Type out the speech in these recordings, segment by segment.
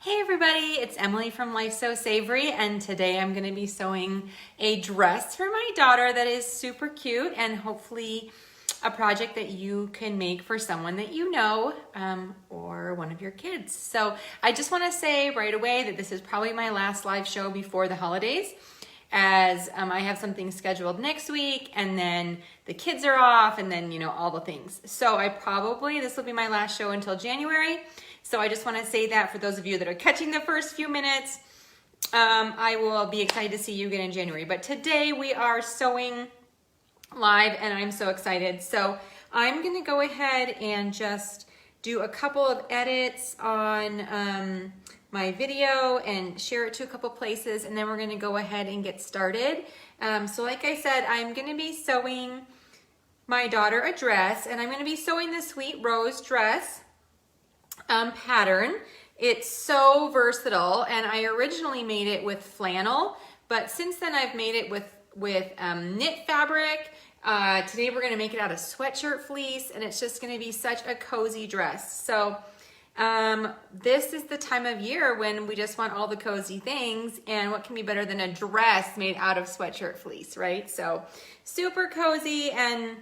Hey everybody, it's Emily from Life Sew Savory, and today I'm going to be sewing a dress for my daughter that is super cute and hopefully a project that you can make for someone that you know or one of your kids. So I just want to say right away that this is probably my last live show before the holidays, as I have something scheduled next week and then the kids are off and then, you know, all the things. So this will be my last show until January. So I just want to say that for those of you that are catching the first few minutes, I will be excited to see you again in January. But today we are sewing live and I'm so excited. So I'm going to go ahead and just do a couple of edits on my video and share it to a couple places, and then we're going to go ahead and get started. So like I said, I'm going to be sewing my daughter a dress, and I'm going to be sewing the Sweet Rose dress pattern. It's so versatile, and I originally made it with flannel, but since then I've made it with knit fabric. Today we're going to make it out of sweatshirt fleece, and it's just going to be such a cozy dress. So this is the time of year when we just want all the cozy things, and what can be better than a dress made out of sweatshirt fleece, right? So super cozy and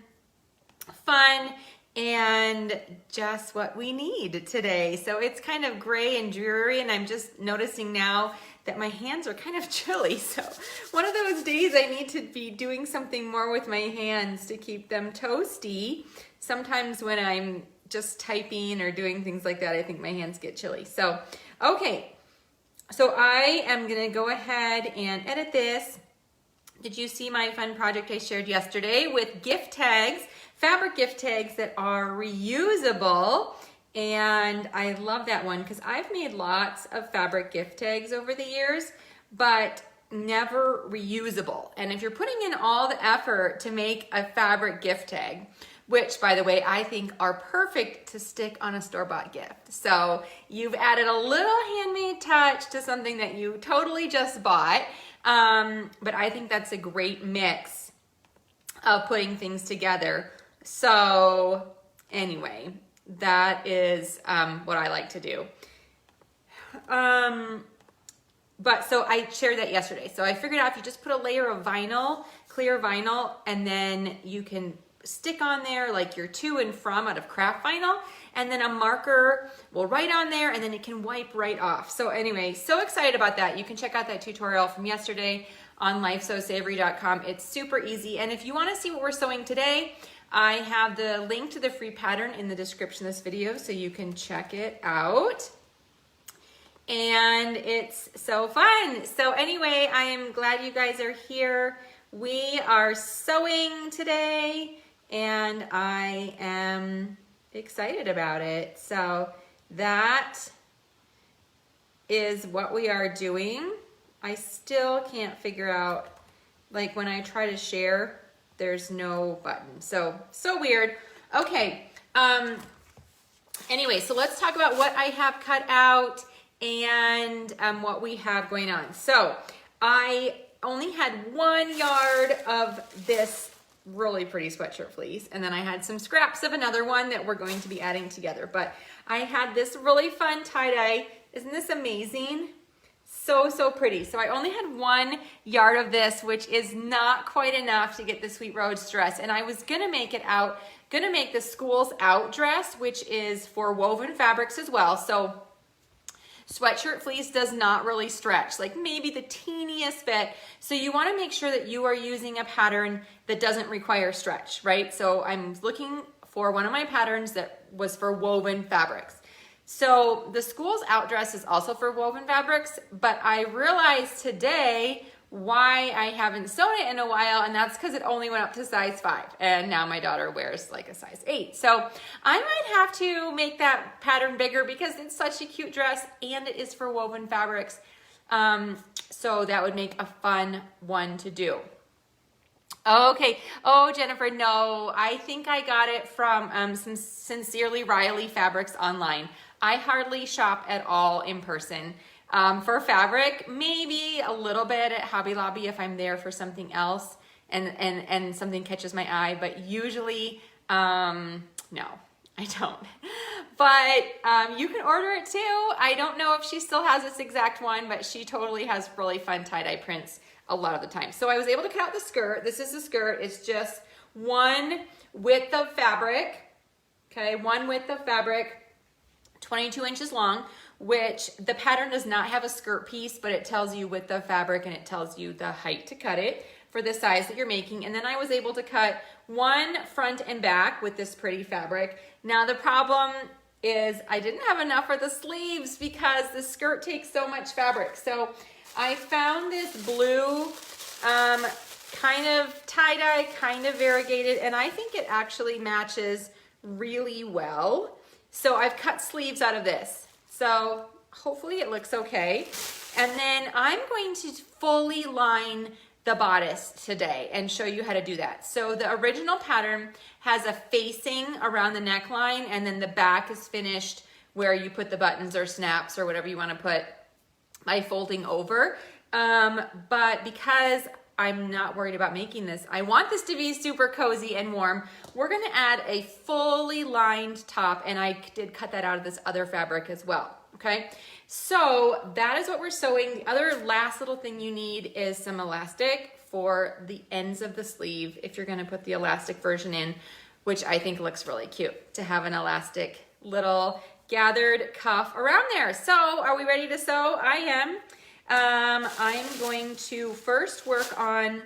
fun, and just what we need today. So it's kind of gray and dreary, and I'm just noticing now that my hands are kind of chilly. So one of those days I need to be doing something more with my hands to keep them toasty. Sometimes when I'm just typing or doing things like that, I think my hands get chilly. So, okay. So I am gonna go ahead and edit this. Did you see my fun project I shared yesterday with gift tags, fabric gift tags that are reusable? And I love that one because I've made lots of fabric gift tags over the years, but never reusable. And if you're putting in all the effort to make a fabric gift tag, which by the way, I think are perfect to stick on a store-bought gift. So you've added a little handmade touch to something that you totally just bought. But I think that's a great mix of putting things together. So anyway, that is what I like to do. But so I shared that yesterday. So I figured out if you just put a layer of vinyl, clear vinyl, and then you can stick on there like your to and from out of craft vinyl, and then a marker will write on there, and then it can wipe right off. So anyway, so excited about that. You can check out that tutorial from yesterday on lifesewsavory.com. It's super easy. And if you want to see what we're sewing today, I have the link to the free pattern in the description of this video, so you can check it out. And it's so fun. So anyway, I am glad you guys are here. We are sewing today, and I am excited about it. So that is what we are doing. I still can't figure out, like when I try to share, there's no button. So weird. Okay. Anyway, so let's talk about what I have cut out and what we have going on. So I only had 1 yard of this really pretty sweatshirt fleece, and then I had some scraps of another one that we're going to be adding together. But I had this really fun tie-dye. Isn't this amazing? So pretty. So I only had 1 yard of this, which is not quite enough to get the Sweet Rose dress. And I was gonna make the Schools Out dress, which is for woven fabrics as well. So sweatshirt fleece does not really stretch, like maybe the teeniest bit. So you want to make sure that you are using a pattern that doesn't require stretch, right? So I'm looking for one of my patterns that was for woven fabrics. So the Schools Out dress is also for woven fabrics, but I realized today why I haven't sewn it in a while, and that's because it only went up to size 5, and now my daughter wears like a size 8. So I might have to make that pattern bigger because it's such a cute dress and it is for woven fabrics. So that would make a fun one to do. Okay. Oh, Jennifer, no, I think I got it from some Sincerely Riley fabrics online. I hardly shop at all in person. For fabric, maybe a little bit at Hobby Lobby if I'm there for something else and something catches my eye, but usually, no. I don't. But you can order it too. I don't know if she still has this exact one, but she totally has really fun tie-dye prints a lot of the time. So I was able to cut out the skirt. This is the skirt. It's just one width of fabric, okay? One width of fabric, 22 inches long, which the pattern does not have a skirt piece, but it tells you width of fabric and it tells you the height to cut it for the size that you're making. And then I was able to cut one front and back with this pretty fabric. Now the problem is I didn't have enough for the sleeves because the skirt takes so much fabric. So I found this blue kind of tie-dye, kind of variegated, and I think it actually matches really well. So I've cut sleeves out of this. So hopefully it looks okay. And then I'm going to fully line the bodice today and show you how to do that. So the original pattern has a facing around the neckline, and then the back is finished where you put the buttons or snaps or whatever you want to put by folding over. But because I'm not worried about making this, I want this to be super cozy and warm, we're gonna add a fully lined top, and I did cut that out of this other fabric as well, okay? So that is what we're sewing. The other last little thing you need is some elastic for the ends of the sleeve if you're gonna put the elastic version in, which I think looks really cute to have an elastic little gathered cuff around there. So are we ready to sew? I am. I'm going to first work on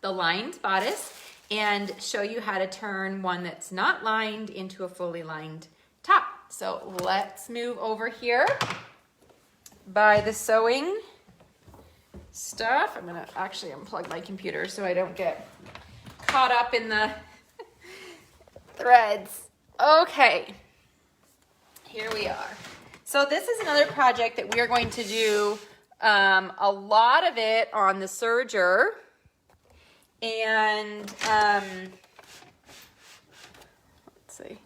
the lined bodice and show you how to turn one that's not lined into a fully lined top. So let's move over here by the sewing stuff. I'm gonna actually unplug my computer so I don't get caught up in the threads. Okay, here we are. So this is another project that we are going to do a lot of it on the serger, and let's see.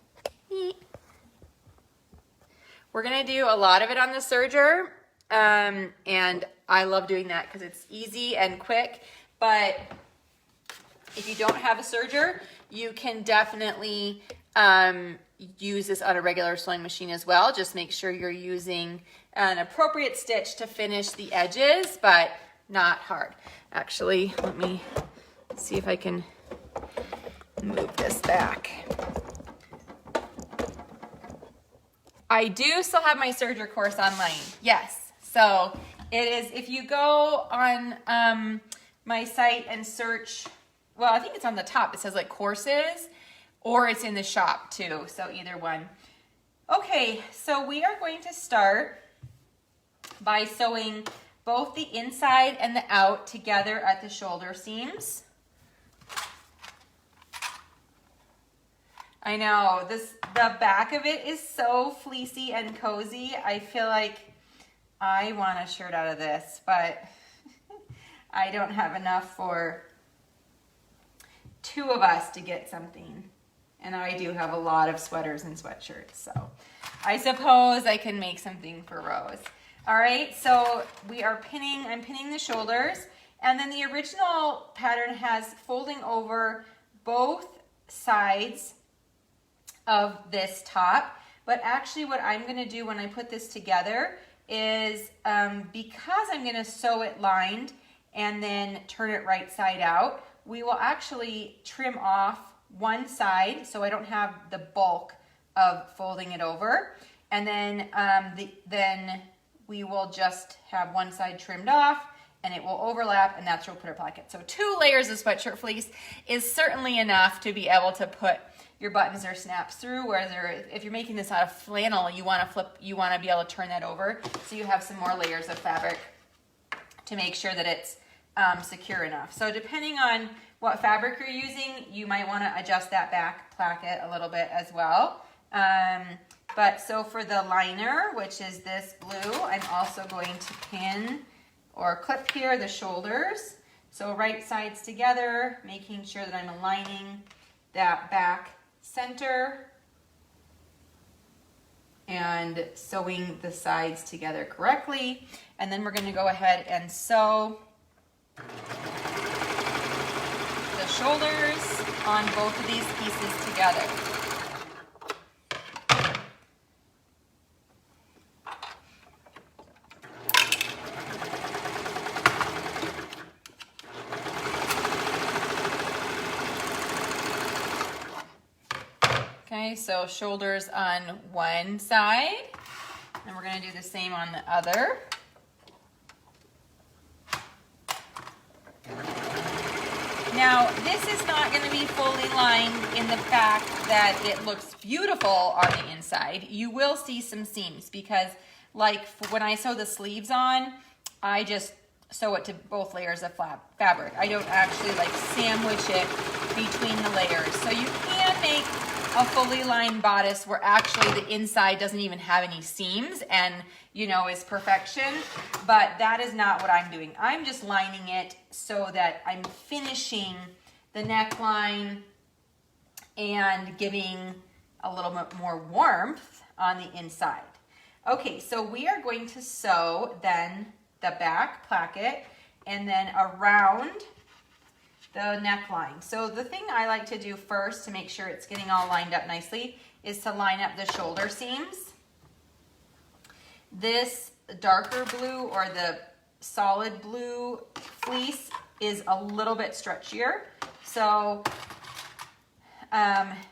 We're gonna do a lot of it on the serger, and I love doing that because it's easy and quick. But if you don't have a serger, you can definitely use this on a regular sewing machine as well. Just make sure you're using an appropriate stitch to finish the edges, but not hard. Actually, let me see if I can move this back. I do still have my serger course online, yes. So it is, if you go on my site and search, well, I think it's on the top, it says like courses, or it's in the shop too, so either one. Okay, so we are going to start by sewing both the inside and the out together at the shoulder seams. I know, the back of it is so fleecy and cozy. I feel like I want a shirt out of this, but I don't have enough for two of us to get something. And I do have a lot of sweaters and sweatshirts, so I suppose I can make something for Rose. All right, so I'm pinning the shoulders, and then the original pattern has folding over both sides of this top. But actually what I'm gonna do when I put this together is, because I'm gonna sew it lined and then turn it right side out, we will actually trim off one side so I don't have the bulk of folding it over, and then then we will just have one side trimmed off and it will overlap, and that's where we'll put our placket. So 2 layers of sweatshirt fleece is certainly enough to be able to put your buttons or snaps through, where if you're making this out of flannel, you want to be able to turn that over so you have some more layers of fabric to make sure that it's secure enough. So depending on what fabric you're using, you might want to adjust that back placket a little bit as well. But so for the liner, which is this blue, I'm also going to pin or clip here the shoulders. So right sides together, making sure that I'm aligning that back center and sewing the sides together correctly. And then we're going to go ahead and sew the shoulders on both of these pieces together. Okay, so shoulders on one side, and we're going to do the same on the other. Now, this is not going to be fully lined in the fact that it looks beautiful on the inside. You will see some seams because, like when I sew the sleeves on, I just sew it to both layers of fabric. I don't actually like sandwich it between the layers. So you can make a fully lined bodice where actually the inside doesn't even have any seams and, you know, is perfection, but that is not what I'm doing. I'm just lining it so that I'm finishing the neckline and giving a little bit more warmth on the inside. Okay, so we are going to sew then the back placket and then around the neckline. So the thing I like to do first to make sure it's getting all lined up nicely is to line up the shoulder seams. This darker blue or the solid blue fleece is a little bit stretchier. So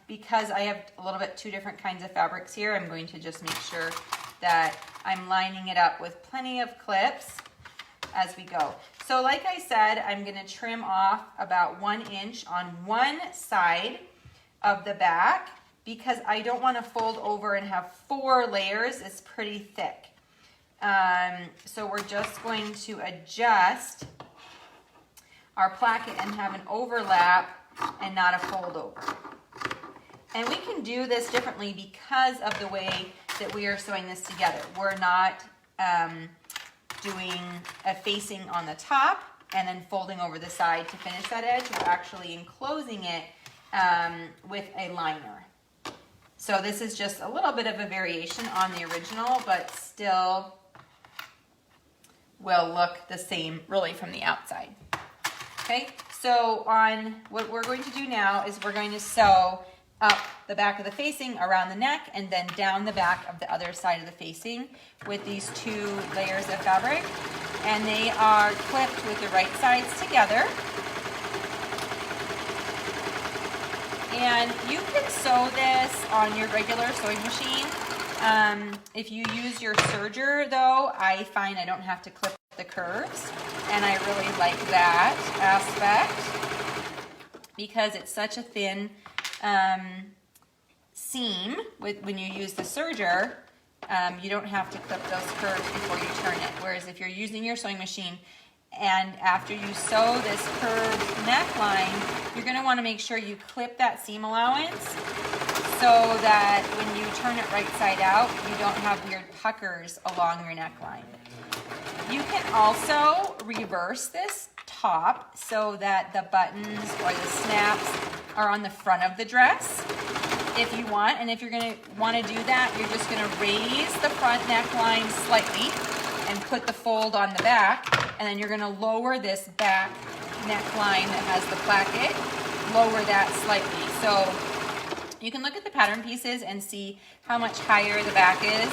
because I have a little bit two different kinds of fabrics here, I'm going to just make sure that I'm lining it up with plenty of clips as we go. So like I said, I'm going to trim off about 1 inch on one side of the back because I don't want to fold over and have 4 layers. It's pretty thick. So we're just going to adjust our placket and have an overlap and not a fold over. And we can do this differently because of the way that we are sewing this together. We're not doing a facing on the top and then folding over the side to finish that edge. We're actually enclosing it with a liner. So this is just a little bit of a variation on the original, but still will look the same really from the outside. Okay, so on what we're going to do now is we're going to sew up the back of the facing around the neck and then down the back of the other side of the facing with these 2 layers of fabric, and they are clipped with the right sides together. And you can sew this on your regular sewing machine. If you use your serger though, I find I don't have to clip the curves, and I really like that aspect because it's such a thin seam when you use the serger. You don't have to clip those curves before you turn it, whereas if you're using your sewing machine and after you sew this curved neckline, you're going to want to make sure you clip that seam allowance so that when you turn it right side out, you don't have weird puckers along your neckline. You can also reverse this top so that the buttons or the snaps are on the front of the dress if you want. And if you're going to want to do that, you're just going to raise the front neckline slightly and put the fold on the back, and then you're going to lower this back neckline that has the placket, lower that slightly. So you can look at the pattern pieces and see how much higher the back is,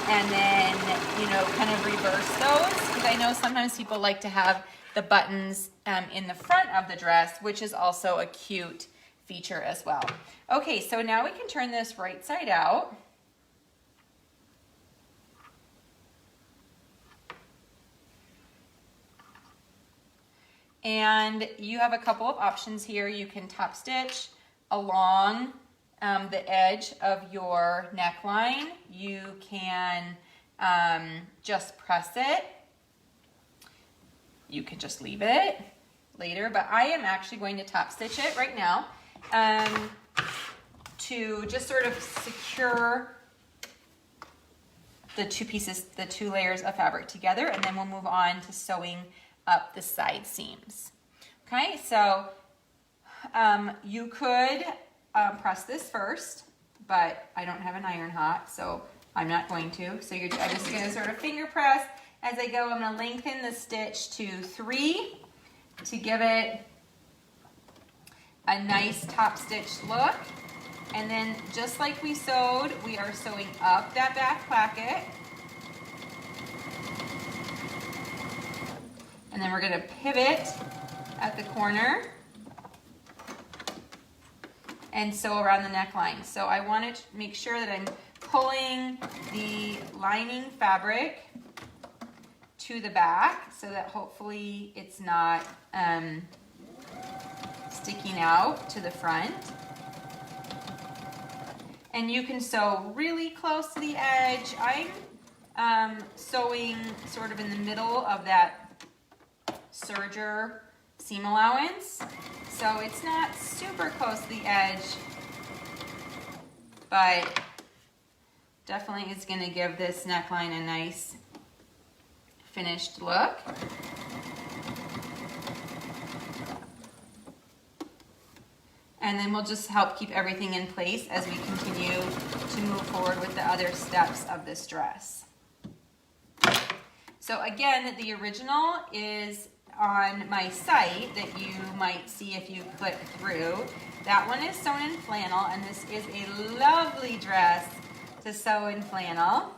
and then, you know, kind of reverse those, because I know sometimes people like to have the buttons in the front of the dress, which is also a cute feature as well. Okay, so now we can turn this right side out. And you have a couple of options here. You can top stitch along the edge of your neckline. You can just press it. You can just leave it later, but I am actually going to top stitch it right now to just sort of secure the 2 pieces, the 2 layers of fabric together, and then we'll move on to sewing up the side seams. Okay, so you could press this first, but I don't have an iron hot, so I'm not going to. So I'm just going to sort of finger press as I go. I'm going to lengthen the stitch to 3 to give it a nice top stitch look. And then just like we sewed, we are sewing up that back placket. And then we're going to pivot at the corner. and sew around the neckline. So I want to make sure that I'm pulling the lining fabric to the back so that hopefully it's not sticking out to the front. And you can sew really close to the edge. I'm sewing sort of in the middle of that serger seam allowance. So it's not super close to the edge, but definitely is gonna give this neckline a nice finished look. And then we'll just help keep everything in place as we continue to move forward with the other steps of this dress. So again, the original is on my site that you might see if you click through. That one is sewn in flannel, and this is a lovely dress to sew in flannel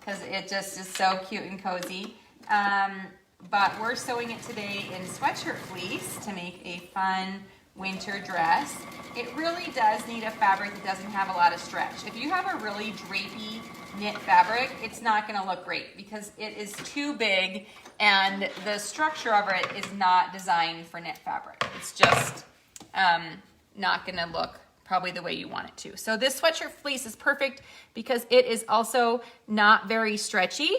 because it just is so cute and cozy. But we're sewing it today in sweatshirt fleece to make a fun winter dress. It really does need a fabric that doesn't have a lot of stretch. If you have a really drapey knit fabric, it's not going to look great because it is too big and the structure of it is not designed for knit fabric. It's just not going to look probably the way you want it to. So this sweatshirt fleece is perfect because it is also not very stretchy.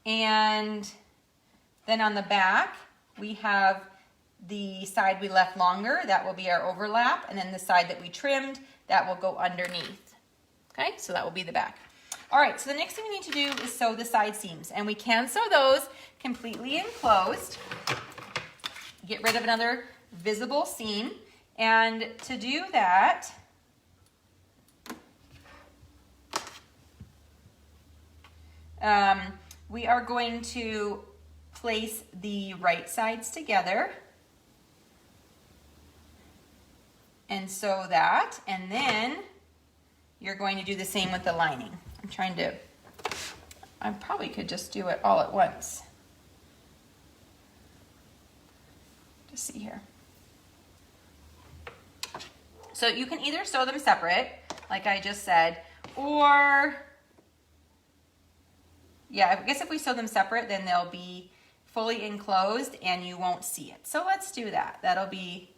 And then on the back, we have the side we left longer, that will be our overlap, and then the side that we trimmed, that will go underneath. Okay, so that will be the back. All right, so the next thing we need to do is sew the side seams, and we can sew those completely enclosed. Get rid of another visible seam, and to do that, we are going to place the right sides together and sew that, and then you're going to do the same with the lining. I probably could just do it all at once. Just see here. So you can either sew them separate, like I just said, or, yeah, I guess if we sew them separate, then they'll be fully enclosed and you won't see it. So let's do that. That'll be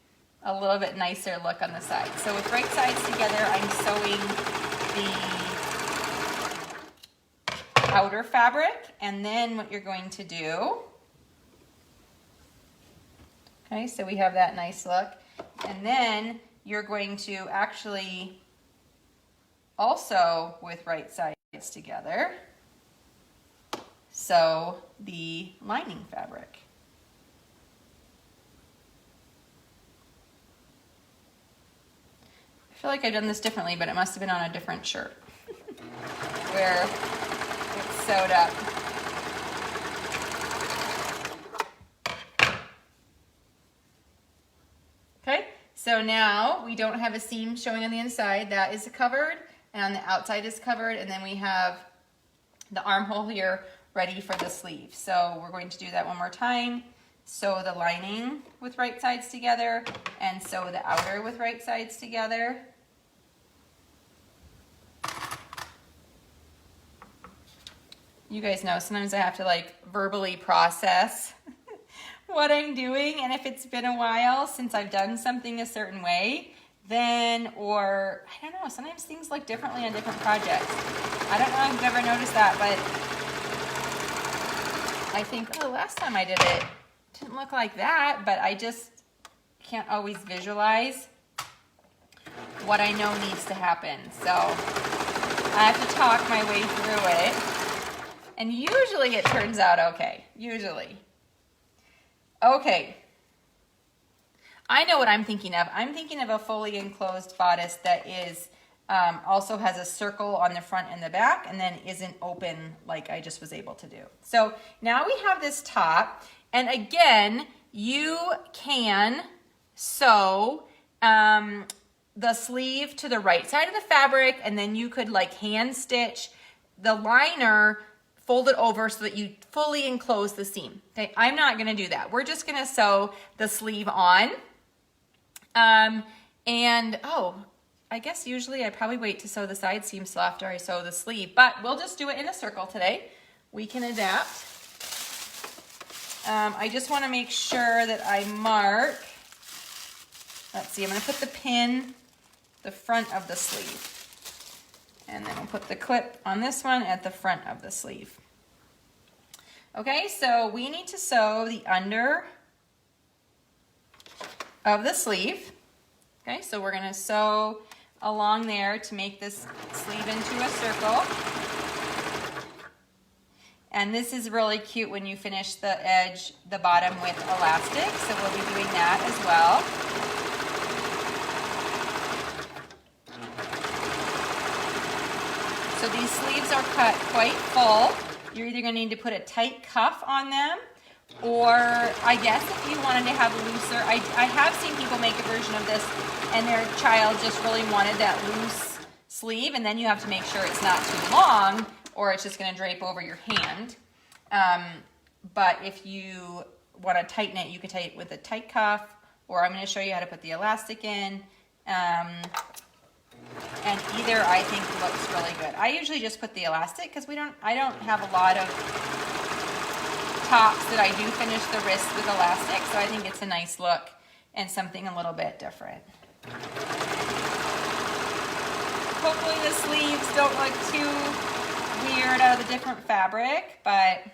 a little bit nicer look on the side. So with right sides together, I'm sewing the outer fabric, and then what you're going to do, okay, so we have that nice look, and then you're going to actually also with right sides together sew the lining fabric. I feel like I've done this differently, but it must have been on a different shirt where it's sewed up. Okay, so now we don't have a seam showing on the inside. That is covered, and on the outside is covered, and then we have the armhole here ready for the sleeve. So we're going to do that one more time. Sew the lining with right sides together and sew the outer with right sides together. You guys know sometimes I have to like verbally process what I'm doing, and if it's been a while since I've done something a certain way, then, or I don't know, sometimes things look differently on different projects. I don't know if you've ever noticed that, but I think, oh, last time I did it didn't look like that, but I just can't always visualize what I know needs to happen. So I have to talk my way through it. And usually it turns out okay, usually. Okay, I know what I'm thinking of. I'm thinking of a fully enclosed bodice that is also has a circle on the front and the back and then isn't open like I just was able to do. So now we have this top, and again, you can sew the sleeve to the right side of the fabric, and then you could like hand stitch the liner, fold it over so that you fully enclose the seam. Okay, I'm not gonna do that. We're just gonna sew the sleeve on. And oh, I guess usually I probably wait to sew the side seams till after I sew the sleeve, but we'll just do it in a circle today. We can adapt. I just want to make sure that I mark. Let's see, I'm going to put the pin the front of the sleeve. And then we'll put the clip on this one at the front of the sleeve. Okay, so we need to sew the under of the sleeve. Okay, so we're going to sew along there to make this sleeve into a circle. And this is really cute when you finish the edge, the bottom with elastic, so we'll be doing that as well. So these sleeves are cut quite full. You're either going to need to put a tight cuff on them, or I guess if you wanted to have looser, I have seen people make a version of this and their child just really wanted that loose sleeve, and then you have to make sure it's not too long or it's just going to drape over your hand. But if you want to tighten it, you could tighten it with a tight cuff, or I'm going to show you how to put the elastic in. And either I think looks really good. I usually just put the elastic because I don't have a lot of tops that I do finish the wrist with elastic, so I think it's a nice look and something a little bit different. Hopefully the sleeves don't look too weird out of the different fabric, but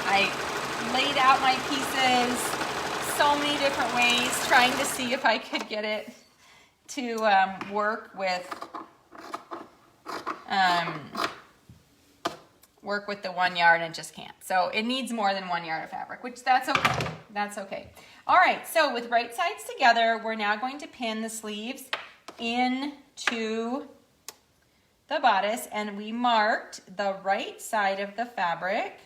I laid out my pieces so many different ways, trying to see if I could get it to work with the 1 yard, and it just can't. So it needs more than 1 yard of fabric, which that's okay. That's okay. All right, so with right sides together, we're now going to pin the sleeves into the bodice, and we marked the right side of the fabric,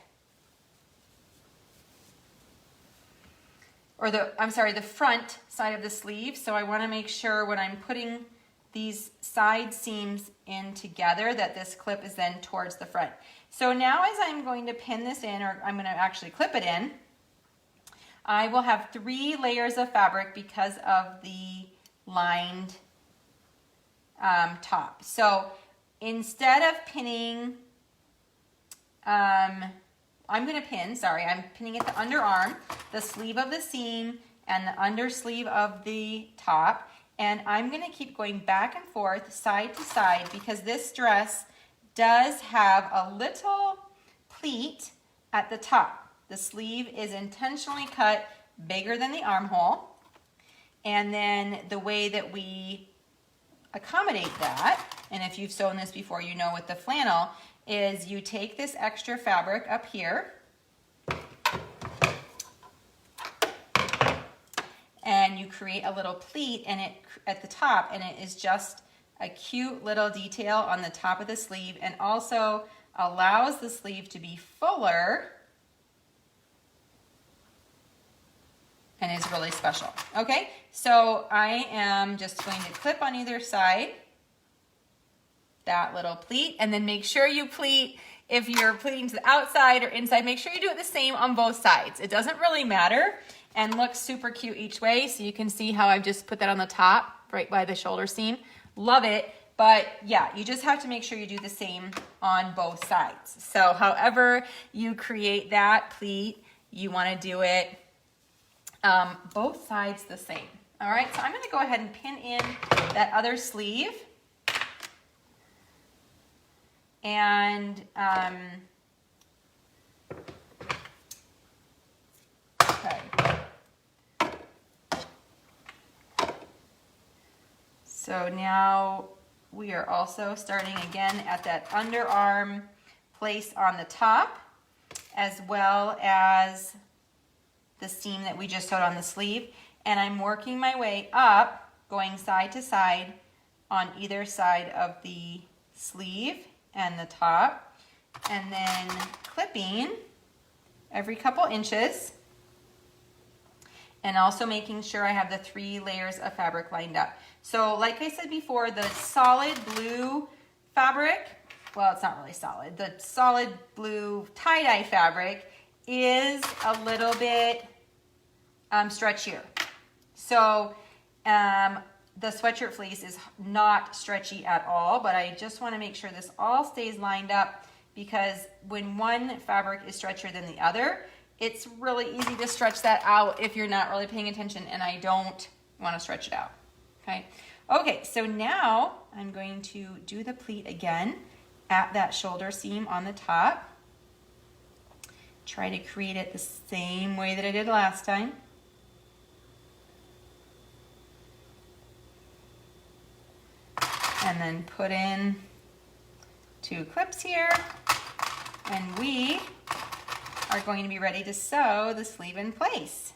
or the front side of the sleeve. So I want to make sure when I'm putting these side seams in together that this clip is then towards the front. So now as I'm going to pin this in, or I'm going to actually clip it in, I will have 3 layers of fabric because of the lined top. So instead of pinning, I'm pinning at the underarm, the sleeve of the seam, and the under sleeve of the top. And I'm going to keep going back and forth, side to side, because this dress does have a little pleat at the top. The sleeve is intentionally cut bigger than the armhole. And then the way that we accommodate that, and if you've sewn this before, you know with the flannel, is you take this extra fabric up here and you create a little pleat at the top, and it is just a cute little detail on the top of the sleeve, and also allows the sleeve to be fuller and is really special. Okay, so I am just going to clip on either side that little pleat, and then make sure you pleat, if you're pleating to the outside or inside, make sure you do it the same on both sides. It doesn't really matter, and looks super cute each way. So you can see how I've just put that on the top right by the shoulder seam. Love it. But yeah, you just have to make sure you do the same on both sides. So however you create that pleat, you want to do it both sides the same. All right, so I'm going to go ahead and pin in that other sleeve. And okay. So now we are also starting again at that underarm place on the top, as well as the seam that we just sewed on the sleeve. And I'm working my way up, going side to side on either side of the sleeve and the top, and then clipping every couple inches, and also making sure I have the 3 layers of fabric lined up. So like I said before, the solid blue fabric, well, it's not really solid, the solid blue tie-dye fabric is a little bit stretchier. So the sweatshirt fleece is not stretchy at all, but I just want to make sure this all stays lined up, because when one fabric is stretchier than the other, it's really easy to stretch that out if you're not really paying attention, and I don't want to stretch it out. Okay. Okay, so now I'm going to do the pleat again at that shoulder seam on the top. Try to create it the same way that I did last time. And then put in 2 clips here, and we are going to be ready to sew the sleeve in place.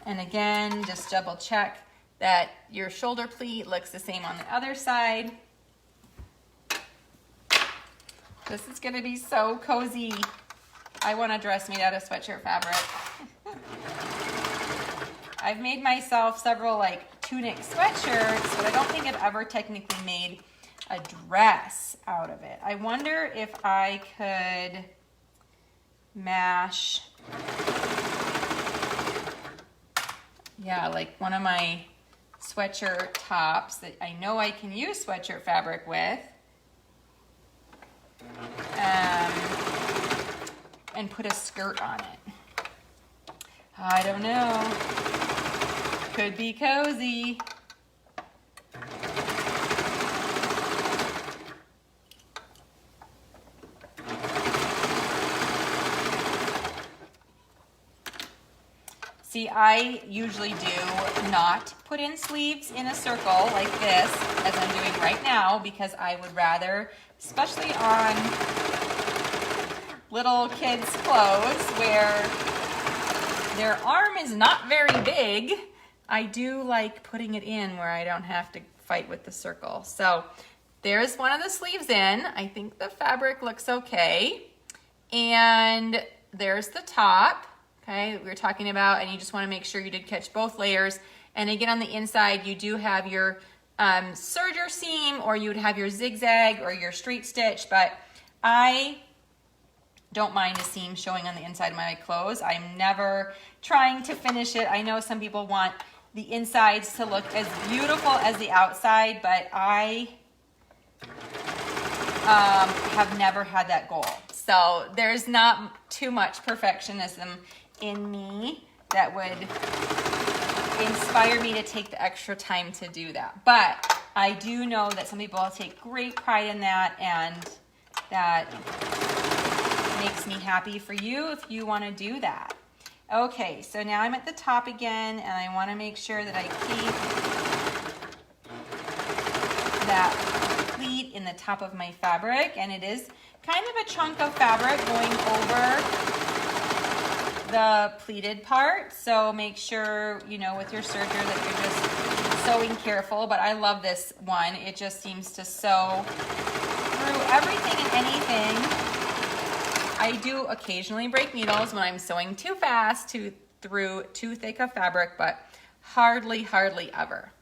And again, just double check that your shoulder pleat looks the same on the other side. This is going to be so cozy. I want a dress made out of sweatshirt fabric. I've made myself several like tunic sweatshirts, but I don't think I've ever technically made a dress out of it. I wonder if I could mash, yeah, like one of my sweatshirt tops that I know I can use sweatshirt fabric with, and put a skirt on it. I don't know. Could be cozy. See, I usually do not put in sleeves in a circle like this, as I'm doing right now, because I would rather, especially on little kids' clothes where their arm is not very big, I do like putting it in where I don't have to fight with the circle. So there's one of the sleeves in. I think the fabric looks okay. And there's the top, okay, we were talking about, and you just want to make sure you did catch both layers. And again, on the inside, you do have your serger seam, or you would have your zigzag or your straight stitch, but I don't mind a seam showing on the inside of my clothes. I'm never trying to finish it. I know some people want the insides to look as beautiful as the outside, but I have never had that goal. So there's not too much perfectionism in me that would inspire me to take the extra time to do that. But I do know that some people take great pride in that, and that makes me happy for you if you want to do that. Okay, so now I'm at the top again, and I want to make sure that I keep that pleat in the top of my fabric, and it is kind of a chunk of fabric going over the pleated part, so make sure, you know, with your serger that you're just sewing careful. But I love this one. It just seems to sew through everything and anything. I do occasionally break needles when I'm sewing too fast through too thick of fabric, but hardly ever.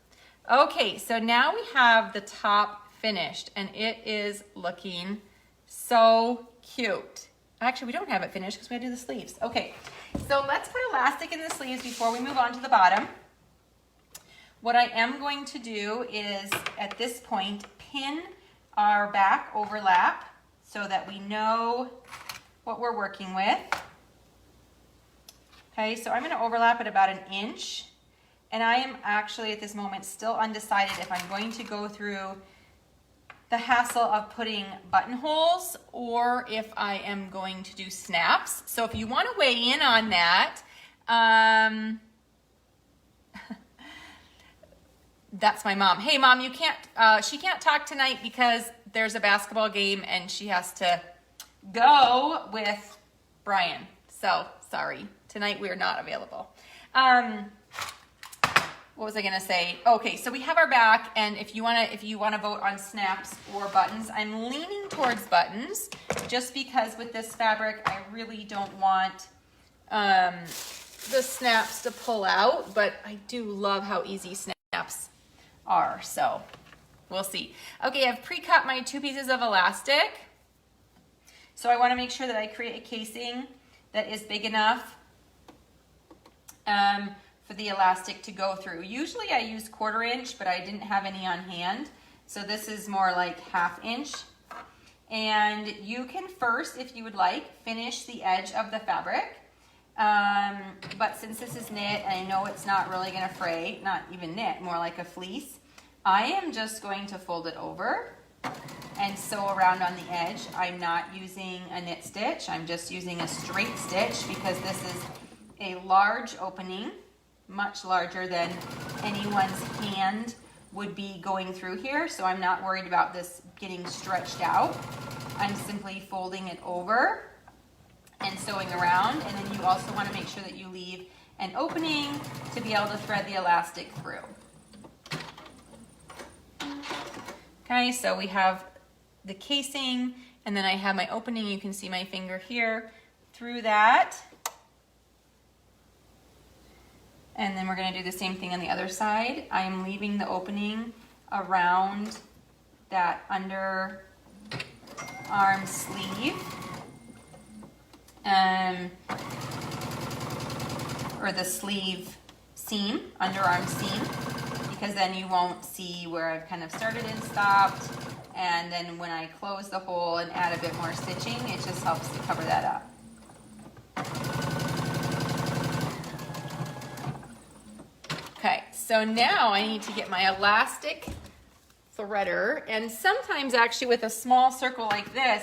Okay, so now we have the top finished, and it is looking so cute. Actually, we don't have it finished because we had to do the sleeves. Okay, so let's put elastic in the sleeves before we move on to the bottom. What I am going to do is, at this point, pin our back overlap so that we know what we're working with. Okay, so I'm going to overlap at about 1 inch, and I am actually at this moment still undecided if I'm going to go through the hassle of putting buttonholes or if I am going to do snaps. So if you want to weigh in on that, that's my mom. Hey mom, you can't, she can't talk tonight because there's a basketball game and she has to go with Brian. So sorry, tonight we are not available. What was I gonna say? Okay, so we have our back, and if you wanna vote on snaps or buttons, I'm leaning towards buttons, just because with this fabric I really don't want the snaps to pull out, but I do love how easy snaps are, so we'll see. Okay, I've pre-cut my 2 pieces of elastic. So I want to make sure that I create a casing that is big enough for the elastic to go through. Usually I use 1/4 inch, but I didn't have any on hand. So this is more like 1/2 inch. And you can first, if you would like, finish the edge of the fabric. But since this is knit, and I know it's not really gonna fray, not even knit, more like a fleece, I am just going to fold it over and sew around on the edge. I'm not using a knit stitch, I'm just using a straight stitch because this is a large opening, much larger than anyone's hand would be going through here, so I'm not worried about this getting stretched out. I'm simply folding it over and sewing around, and then you also want to make sure that you leave an opening to be able to thread the elastic through. Okay, so we have the casing, and then I have my opening. You can see my finger here through that. And then we're going to do the same thing on the other side. I'm leaving the opening around that underarm sleeve, or the sleeve seam, underarm seam, because then you won't see where I've kind of started and stopped. And then when I close the hole and add a bit more stitching, it just helps to cover that up. Okay, so now I need to get my elastic threader, and sometimes actually with a small circle like this,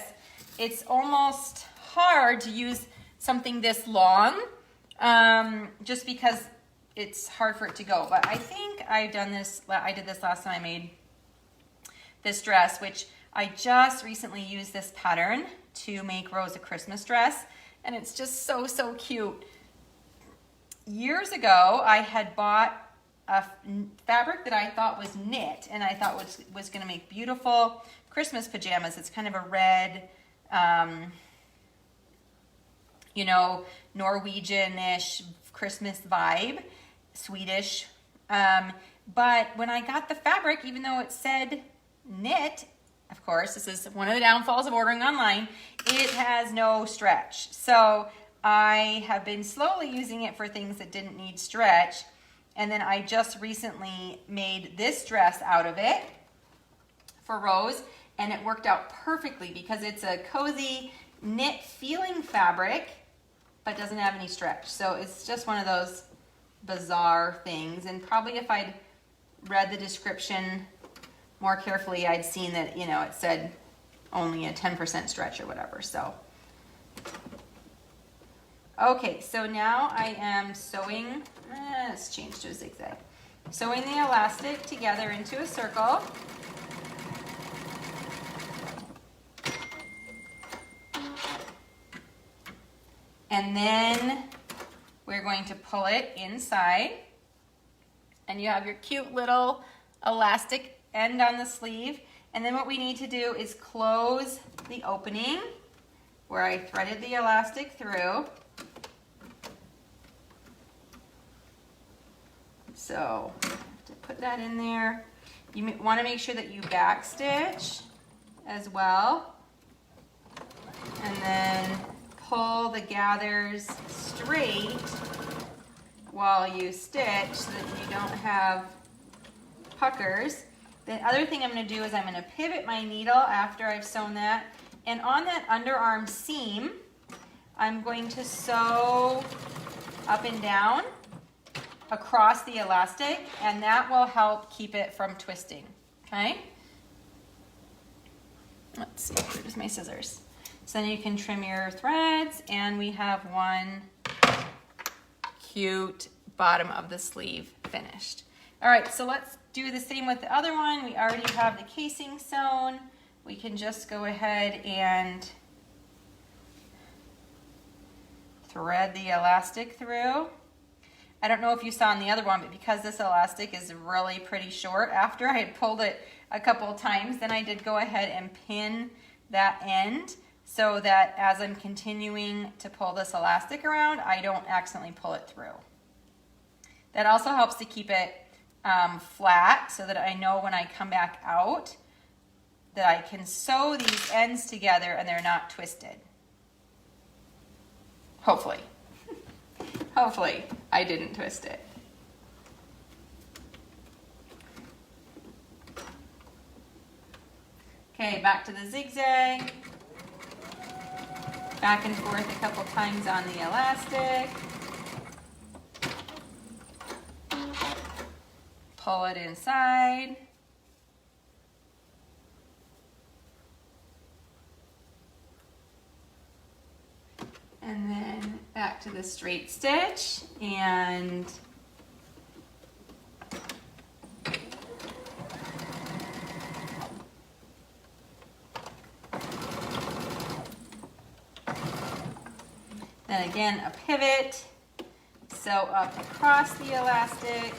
it's almost hard to use something this long, just because it's hard for it to go. But I think I did this last time I made this dress, which I just recently used this pattern to make Rose a Christmas dress, and it's just so, so cute. Years ago, I had bought a fabric that I thought was knit, and I thought was going to make beautiful Christmas pajamas. It's kind of a red, you know, Norwegian-ish Christmas vibe, Swedish. But when I got the fabric, even though it said knit, of course, this is one of the downfalls of ordering online, it has no stretch. So I have been slowly using it for things that didn't need stretch. And then I just recently made this dress out of it for Rose, and it worked out perfectly because it's a cozy knit feeling fabric, but doesn't have any stretch. So it's just one of those bizarre things. And probably if I'd read the description more carefully, I'd seen that, you know, it said only a 10% stretch or whatever. So, okay, so now I am sewing, let's change to a zigzag. Sewing the elastic together into a circle. And then we're going to pull it inside. And you have your cute little elastic end on the sleeve. And then what we need to do is close the opening where I threaded the elastic through. So I have to put that in there. You want to make sure that you backstitch as well. And then pull the gathers straight while you stitch so that you don't have puckers. The other thing I'm going to do is I'm going to pivot my needle after I've sewn that. And on that underarm seam, I'm going to sew up and down across the elastic, and that will help keep it from twisting, okay? Let's see, where's my scissors? So then you can trim your threads, and we have one cute bottom of the sleeve finished. All right, so let's do the same with the other one. We already have the casing sewn. We can just go ahead and thread the elastic through. I don't know if you saw on the other one, but because this elastic is really pretty short, after I had pulled it a couple of times, then I did go ahead and pin that end so that as I'm continuing to pull this elastic around, I don't accidentally pull it through. That also helps to keep it flat so that I know when I come back out that I can sew these ends together and they're not twisted. Hopefully. Hopefully I didn't twist it. Okay, back to the zigzag. Back and forth a couple times on the elastic. Pull it inside. And then back to the straight stitch and then again a pivot, sew up across the elastic.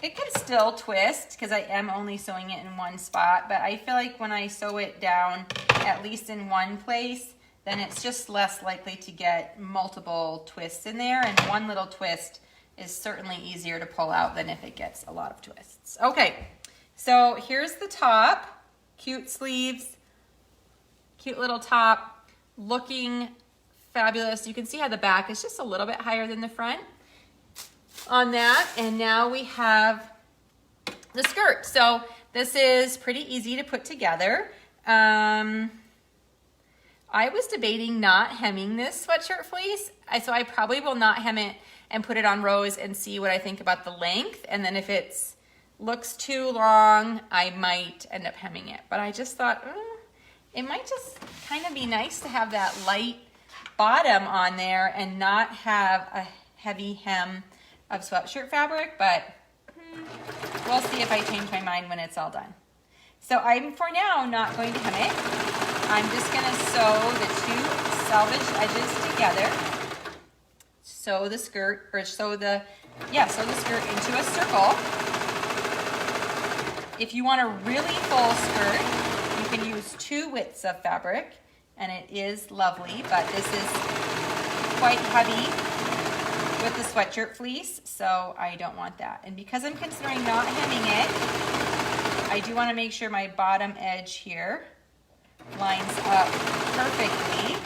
It could still twist because I am only sewing it in one spot, but I feel like when I sew it down at least in one place, then it's just less likely to get multiple twists in there, and one little twist is certainly easier to pull out than if it gets a lot of twists. Okay, so here's the top. Cute sleeves, cute little top, looking fabulous. You can see how the back is just a little bit higher than the front on that. And now we have the skirt. So this is pretty easy to put together. I was debating not hemming this sweatshirt fleece, so I probably will not hem it and put it on rows and see what I think about the length. And then if it looks too long, I might end up hemming it. But I just thought, it might just kind of be nice to have that light bottom on there and not have a heavy hem of sweatshirt fabric, but we'll see if I change my mind when it's all done. So I'm, for now, not going to hem it. I'm just gonna sew the two selvage edges together. Sew the skirt, or sew the skirt into a circle. If you want a really full skirt, you can use 2 widths of fabric, and it is lovely, but this is quite heavy with the sweatshirt fleece, so I don't want that. And because I'm considering not hemming it, I do want to make sure my bottom edge here lines up perfectly.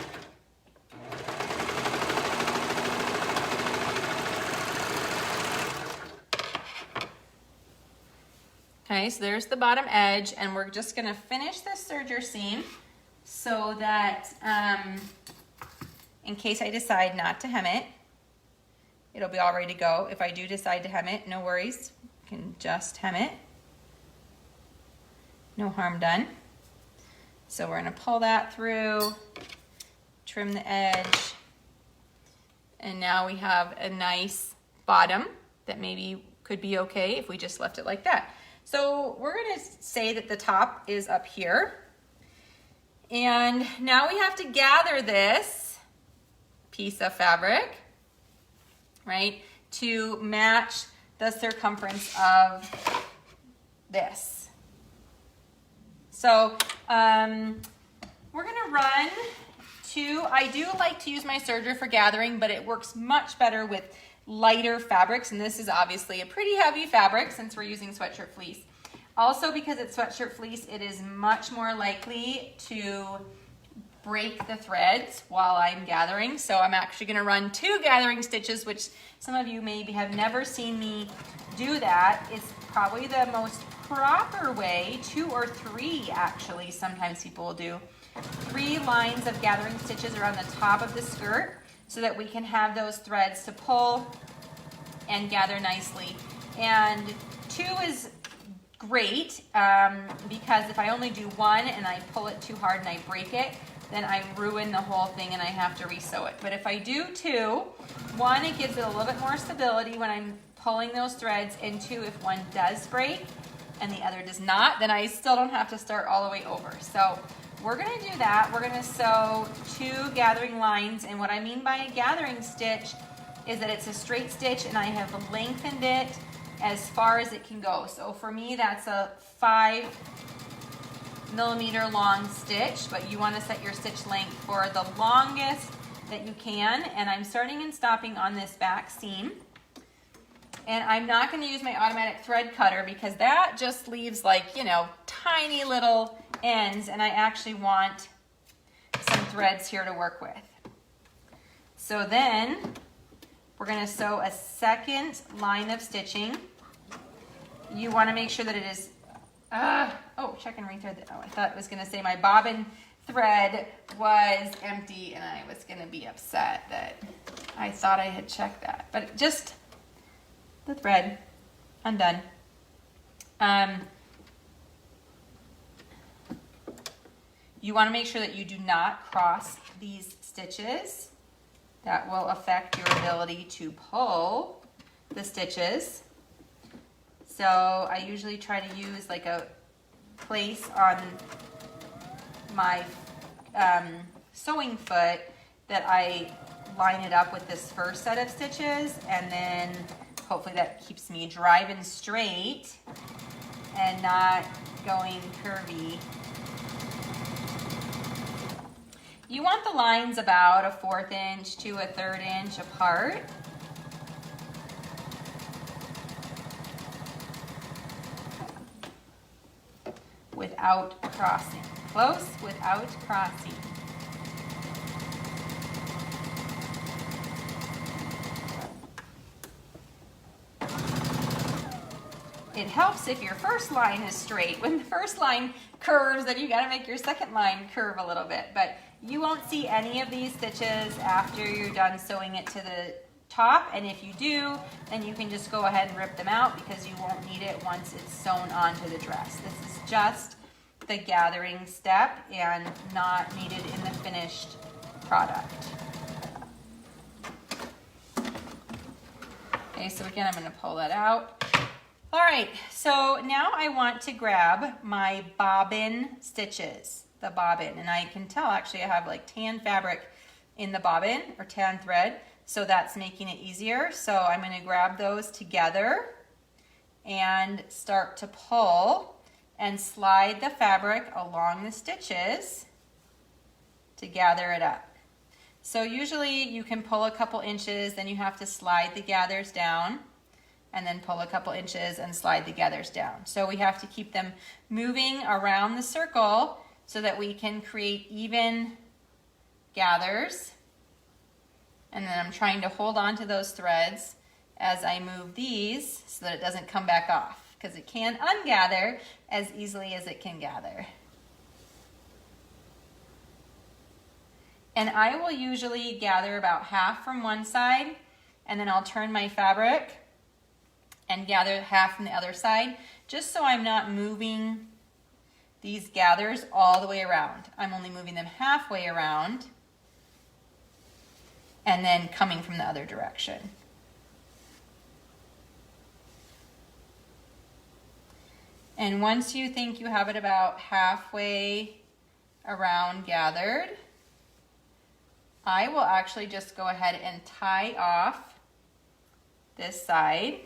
Okay, so there's the bottom edge, and we're just going to finish this serger seam so that in case I decide not to hem it, it'll be all ready to go. If I do decide to hem it, no worries. You can just hem it. No harm done. So we're going to pull that through, trim the edge, and now we have a nice bottom that maybe could be okay if we just left it like that. So we're going to say that the top is up here. And now we have to gather this piece of fabric, right, to match the circumference of this. So we're gonna run 2. I do like to use my serger for gathering, but it works much better with lighter fabrics, and this is obviously a pretty heavy fabric since we're using sweatshirt fleece. Also, because it's sweatshirt fleece, it is much more likely to break the threads while I'm gathering. So I'm actually gonna run 2 gathering stitches, which some of you maybe have never seen me do that. It's probably the most proper way, 2 or 3 actually, sometimes people will do 3 lines of gathering stitches around the top of the skirt so that we can have those threads to pull and gather nicely. And 2 is great because if I only do 1 and I pull it too hard and I break it, then I ruin the whole thing and I have to resew it. But if I do 2, 1, it gives it a little bit more stability when I'm pulling those threads, and 2, if one does break and the other does not, then I still don't have to start all the way over. So we're gonna do that. We're gonna sew 2 gathering lines, and what I mean by a gathering stitch is that it's a straight stitch and I have lengthened it as far as it can go. So for me, that's a 5mm long stitch, but you wanna set your stitch length for the longest that you can. And I'm starting and stopping on this back seam. And I'm not going to use my automatic thread cutter because that just leaves, like, you know, tiny little ends, and I actually want some threads here to work with. So then we're going to sew a second line of stitching. You want to make sure that it is, oh, check and rethread. Oh, I thought it was going to say my bobbin thread was empty and I was going to be upset that I thought I had checked that. But just the thread, undone. You want to make sure that you do not cross these stitches. That will affect your ability to pull the stitches. So I usually try to use like a place on my sewing foot that I line it up with this first set of stitches, and then hopefully that keeps me driving straight and not going curvy. You want the lines about 1/4 inch to 1/3 inch apart. Without crossing. Close without crossing. It helps if your first line is straight. When the first line curves, then you gotta make your second line curve a little bit. But you won't see any of these stitches after you're done sewing it to the top. And if you do, then you can just go ahead and rip them out because you won't need it once it's sewn onto the dress. This is just the gathering step and not needed in the finished product. Okay, so again, I'm gonna pull that out. All right, so now I want to grab my bobbin stitches, the bobbin, and I can tell actually I have like tan fabric in the bobbin or tan thread, so that's making it easier. So I'm gonna grab those together and start to pull and slide the fabric along the stitches to gather it up. So usually you can pull a couple inches, then you have to slide the gathers down, and then pull a couple inches and slide the gathers down. So we have to keep them moving around the circle so that we can create even gathers. And then I'm trying to hold on to those threads as I move these so that it doesn't come back off, because it can ungather as easily as it can gather. And I will usually gather about half from one side, and then I'll turn my fabric and gather half from the other side, just so I'm not moving these gathers all the way around. I'm only moving them halfway around and then coming from the other direction. And once you think you have it about halfway around gathered, I will actually just go ahead and tie off this side.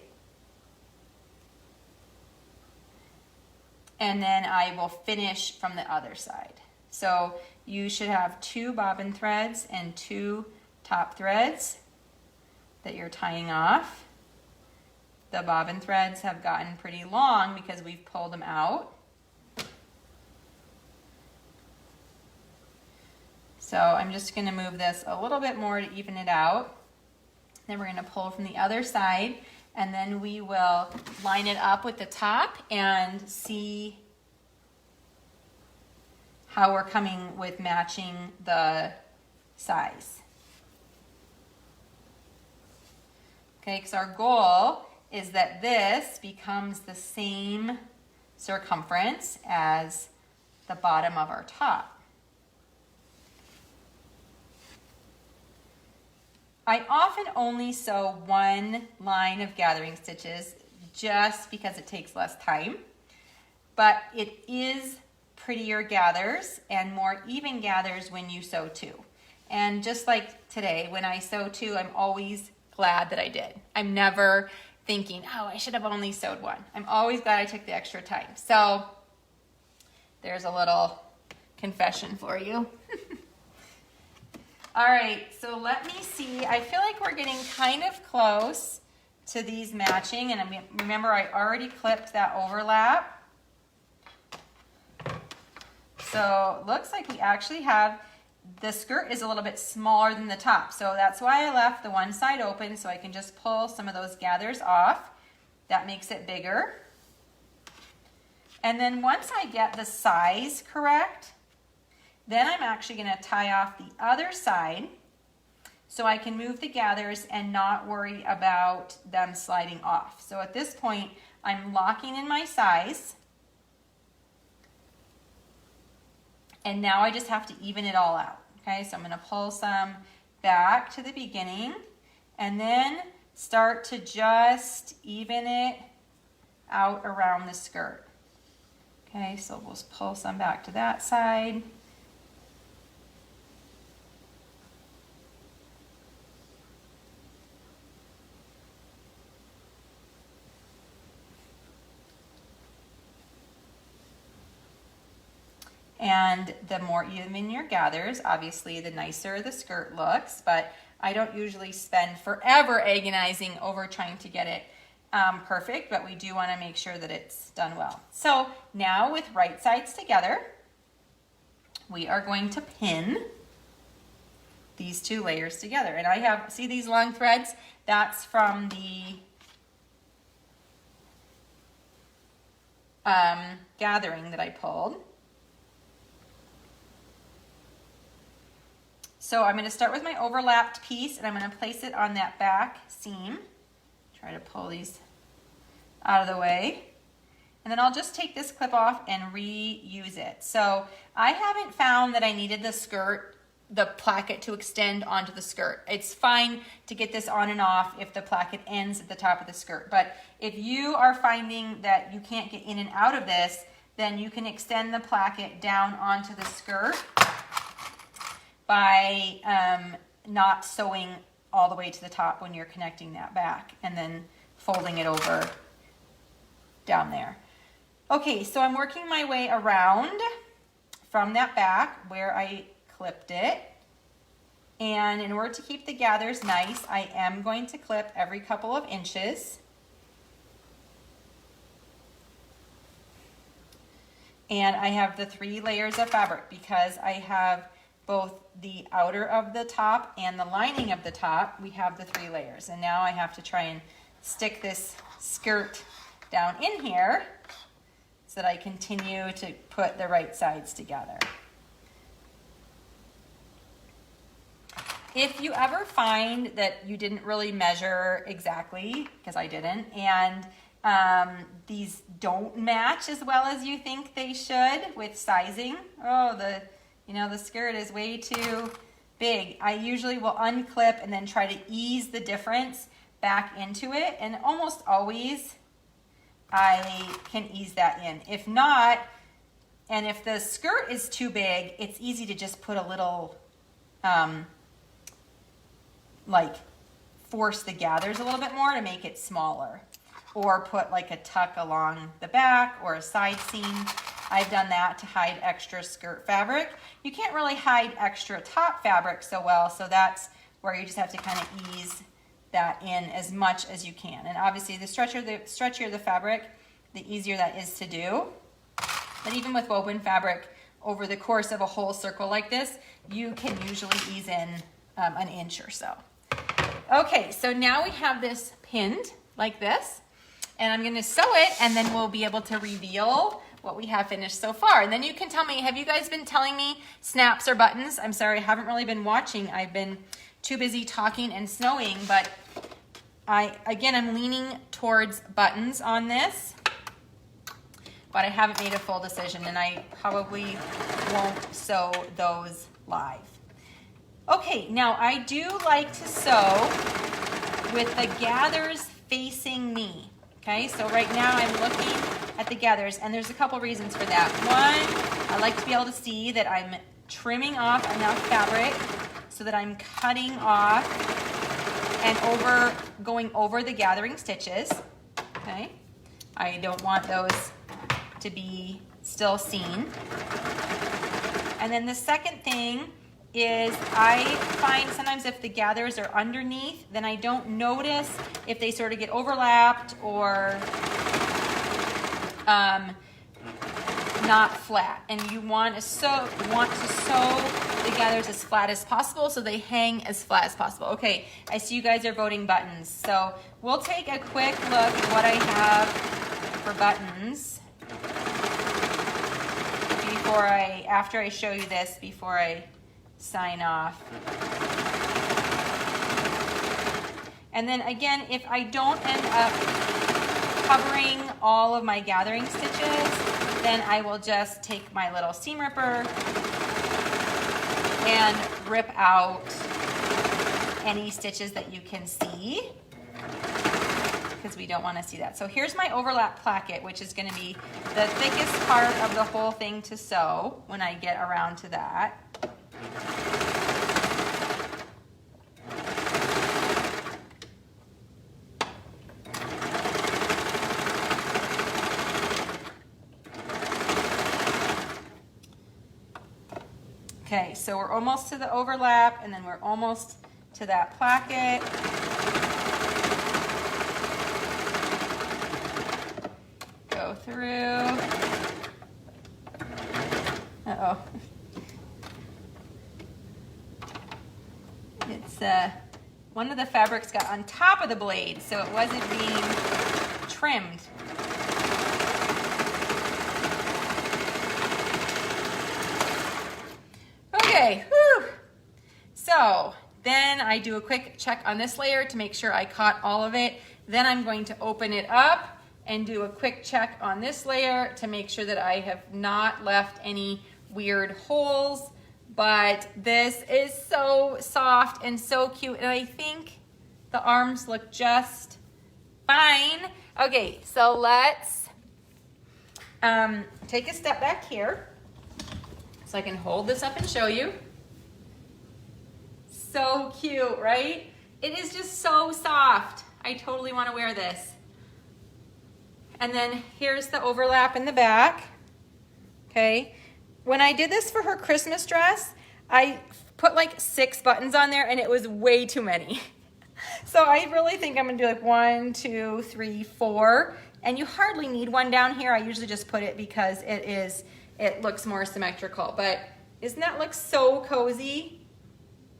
And then I will finish from the other side. So you should have 2 bobbin threads and 2 top threads that you're tying off. The bobbin threads have gotten pretty long because we've pulled them out. So I'm just going to move this a little bit more to even it out. Then we're going to pull from the other side, and then we will line it up with the top and see how we're coming with matching the size. Okay, because our goal is that this becomes the same circumference as the bottom of our top. I often only sew 1 line of gathering stitches just because it takes less time, but it is prettier gathers and more even gathers when you sew 2. And just like today, when I sew 2, I'm always glad that I did. I'm never thinking, oh, I should have only sewed 1. I'm always glad I took the extra time. So there's a little confession for you. All right, so let me see. I feel like we're getting kind of close to these matching, and remember I already clipped that overlap. So it looks like we actually have the skirt is a little bit smaller than the top. So that's why I left the one side open, so I can just pull some of those gathers off. That makes it bigger. And then once I get the size correct, then I'm actually going to tie off the other side so I can move the gathers and not worry about them sliding off. So at this point, I'm locking in my size. And now I just have to even it all out. Okay, so I'm going to pull some back to the beginning and then start to just even it out around the skirt. Okay, so we'll just pull some back to that side. And the more even your gathers, obviously the nicer the skirt looks, but I don't usually spend forever agonizing over trying to get it perfect, but we do want to make sure that it's done well. So now with right sides together, we are going to pin these two layers together. And I have, see these long threads? That's from the gathering that I pulled. So I'm going to start with my overlapped piece and I'm going to place it on that back seam. Try to pull these out of the way. And then I'll just take this clip off and reuse it. So I haven't found that I needed the skirt, the placket to extend onto the skirt. It's fine to get this on and off if the placket ends at the top of the skirt. But if you are finding that you can't get in and out of this, then you can extend the placket down onto the skirt by not sewing all the way to the top when you're connecting that back and then folding it over down there. Okay, so I'm working my way around from that back where I clipped it. And in order to keep the gathers nice, I am going to clip every couple of inches. And I have the 3 layers of fabric because I have both the outer of the top and the lining of the top. We have the 3 layers. And now I have to try and stick this skirt down in here so that I continue to put the right sides together. If you ever find that you didn't really measure exactly, because I didn't, and these don't match as well as you think they should with sizing, the skirt is way too big, I usually will unclip and then try to ease the difference back into it. And almost always I can ease that in. If not, and if the skirt is too big, it's easy to just put a little, force the gathers a little bit more to make it smaller. Or put like a tuck along the back or a side seam. I've done that to hide extra skirt fabric. You can't really hide extra top fabric so well, so that's where you just have to kind of ease that in as much as you can. And obviously the stretchier the fabric, the easier that is to do. But even with woven fabric, over the course of a whole circle like this, you can usually ease in an inch or so. Okay, so now we have this pinned like this. And I'm going to sew it, and then we'll be able to reveal what we have finished so far. And then you can tell me, have you guys been telling me snaps or buttons? I'm sorry, I haven't really been watching. I've been too busy talking and sewing, but I'm leaning towards buttons on this, but I haven't made a full decision, and I probably won't sew those live. Okay, now I do like to sew with the gathers facing me. Okay, so right now I'm looking at the gathers, and there's a couple reasons for that. One, I like to be able to see that I'm trimming off enough fabric so that I'm cutting off and going over the gathering stitches. Okay, I don't want those to be still seen. And then the second thing is I find sometimes if the gathers are underneath, then I don't notice if they sort of get overlapped or not flat. And you want to sew the gathers as flat as possible so they hang as flat as possible. Okay, I see you guys are voting buttons. So we'll take a quick look at what I have for buttons after I show you this, before I sign off. And then again, if I don't end up covering all of my gathering stitches, then I will just take my little seam ripper and rip out any stitches that you can see, because we don't want to see that. So here's my overlap placket, which is going to be the thickest part of the whole thing to sew when I get around to that. Okay, so we're almost to the overlap, and then we're almost to that placket. Go through. Uh-oh. It's one of the fabrics got on top of the blade, so it wasn't being trimmed. Okay, whew. So then I do a quick check on this layer to make sure I caught all of it. Then I'm going to open it up and do a quick check on this layer to make sure that I have not left any weird holes. But this is so soft and so cute, and I think the arms look just fine. Okay, so let's take a step back here so I can hold this up and show you. So cute, right? It is just so soft. I totally want to wear this. And then here's the overlap in the back. Okay. When I did this for her Christmas dress, I put like 6 buttons on there, and it was way too many. So I really think I'm gonna do like 1, 2, 3, 4. And you hardly need one down here. I usually just put it because it looks more symmetrical. But doesn't that look so cozy?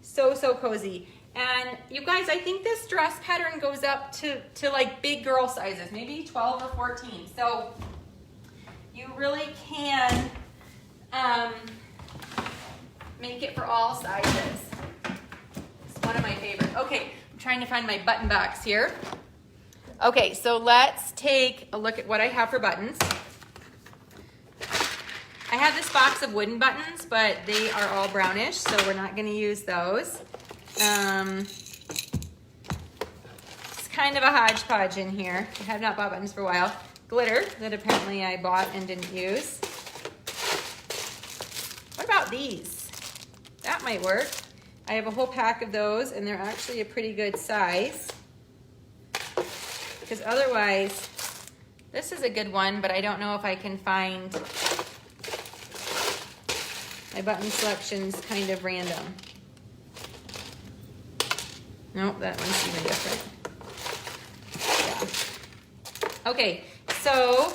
So cozy. And you guys, I think this dress pattern goes up to like big girl sizes, maybe 12 or 14. So you really can make it for all sizes. It's one of my favorites. Okay, I'm trying to find my button box here. Okay, so let's take a look at what I have for buttons. I have this box of wooden buttons, but they are all brownish, so we're not going to use those. It's kind of a hodgepodge in here. I have not bought buttons for a while. Glitter that apparently I bought and didn't use. What about these? That might work. I have a whole pack of those, and they're actually a pretty good size. Because otherwise, this is a good one, but I don't know if I can find. My button selection's kind of random. Nope, that one's even different. Yeah. Okay, so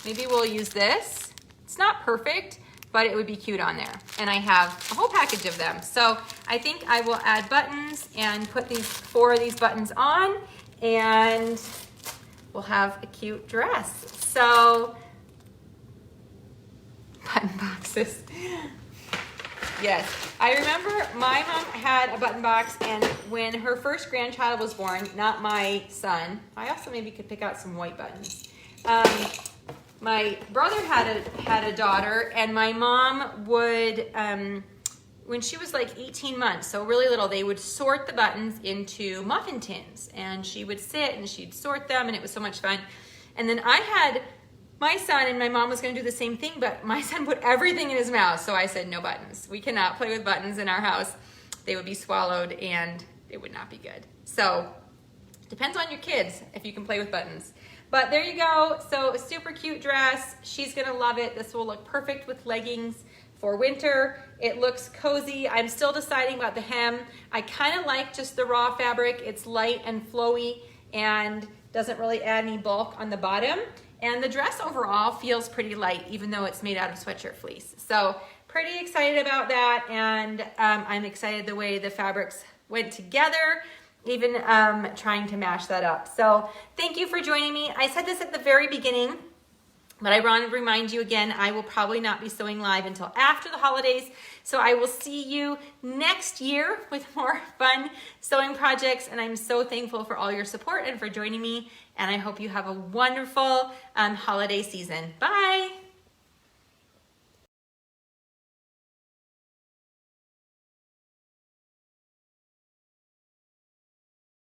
maybe we'll use this. It's not perfect, but it would be cute on there. And I have a whole package of them. So I think I will add buttons and put these 4 of these buttons on, and we'll have a cute dress. So button boxes. Yes, I remember my mom had a button box, and when her first grandchild was born, not my son, I also maybe could pick out some white buttons. My brother had a daughter, and my mom would, when she was like 18 months, so really little, they would sort the buttons into muffin tins, and she would sit and she'd sort them, and it was so much fun. And then I had my son, and my mom was going to do the same thing, but my son put everything in his mouth, so I said no buttons. We cannot play with buttons in our house. They would be swallowed, and it would not be good. So depends on your kids if you can play with buttons. But there you go. So a super cute dress. She's going to love it. This will look perfect with leggings for winter. It looks cozy. I'm still deciding about the hem. I kind of like just the raw fabric. It's light and flowy and doesn't really add any bulk on the bottom. And the dress overall feels pretty light, even though it's made out of sweatshirt fleece. So pretty excited about that. And I'm excited the way the fabrics went together, even trying to mash that up. So thank you for joining me. I said this at the very beginning, but I want to remind you again, I will probably not be sewing live until after the holidays. So I will see you next year with more fun sewing projects. And I'm so thankful for all your support and for joining me. And I hope you have a wonderful holiday season. Bye.